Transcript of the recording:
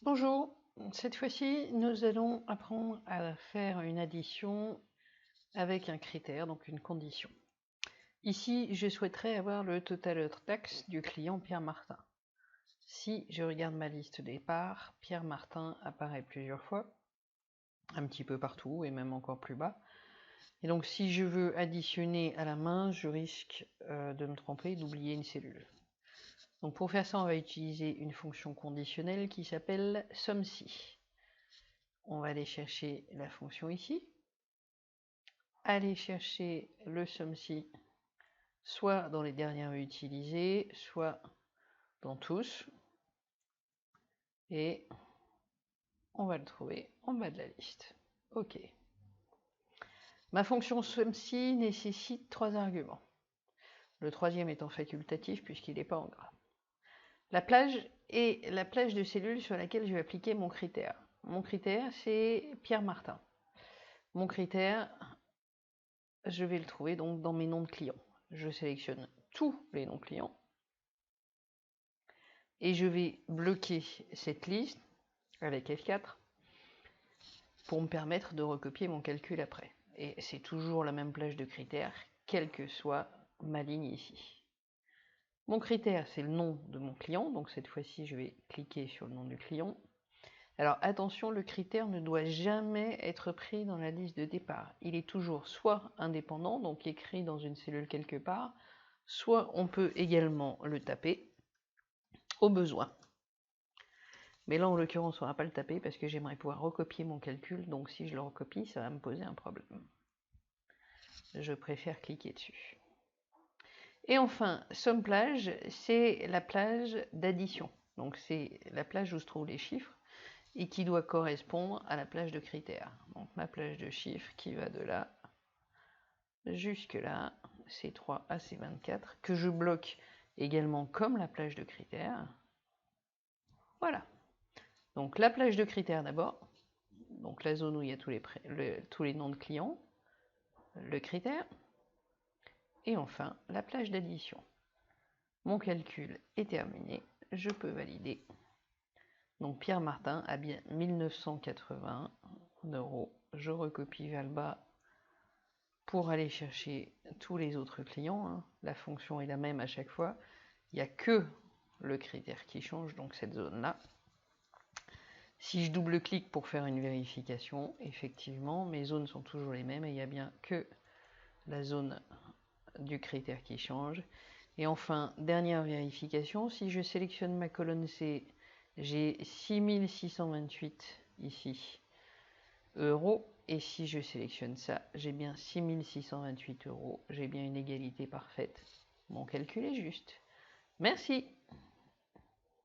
Bonjour, cette fois-ci nous allons apprendre à faire une addition avec un critère, donc une condition. Ici, je souhaiterais avoir le total tax du client Pierre Martin. Si je regarde ma liste départ, Pierre Martin apparaît plusieurs fois, un petit peu partout et même encore plus bas. Et donc si je veux additionner à la main, je risque de me tromper, d'oublier une cellule. Donc pour faire ça, on va utiliser une fonction conditionnelle qui s'appelle SUMSI. On va aller chercher la fonction ici, aller chercher le SUMSI soit dans les dernières utilisées, soit dans tous, et on va le trouver en bas de la liste. OK. Ma fonction SUMSI nécessite 3 arguments. Le troisième étant facultatif puisqu'il n'est pas en gras. La plage est la plage de cellules sur laquelle je vais appliquer mon critère. Mon critère, c'est Pierre Martin. Mon critère, je vais le trouver donc dans mes noms de clients. Je sélectionne tous les noms clients et je vais bloquer cette liste avec F4 pour me permettre de recopier mon calcul après. Et c'est toujours la même plage de critères, quelle que soit ma ligne ici. Mon critère, c'est le nom de mon client, donc cette fois-ci, je vais cliquer sur le nom du client. Alors attention, le critère ne doit jamais être pris dans la liste de départ. Il est toujours soit indépendant, donc écrit dans une cellule quelque part, soit on peut également le taper au besoin. Mais là, en l'occurrence, on ne va pas le taper parce que j'aimerais pouvoir recopier mon calcul, donc si je le recopie, ça va me poser un problème. Je préfère cliquer dessus. Et enfin, SUMPLAGE, c'est la plage d'addition. Donc c'est la plage où se trouvent les chiffres et qui doit correspondre à la plage de critères. Donc ma plage de chiffres qui va de là jusque là, C3 à C24, que je bloque également comme la plage de critères. Voilà. Donc la plage de critères d'abord, donc la zone où il y a tous les noms de clients, le critère, et enfin la plage d'addition. Mon calcul est terminé, je peux valider. Donc Pierre Martin a bien 1980 €. Je recopie vers le bas pour aller chercher tous les autres clients. La fonction est la même à chaque fois. Il n'y a que le critère qui change, donc cette zone-là. Si je double-clique pour faire une vérification, effectivement, mes zones sont toujours les mêmes et il n'y a bien que la zone du critère qui change. Et enfin, dernière vérification, si je sélectionne ma colonne C, j'ai 6628 ici euros, et si je sélectionne ça, j'ai bien 6628 €. J'ai bien une égalité parfaite. Mon calcul est juste. Merci.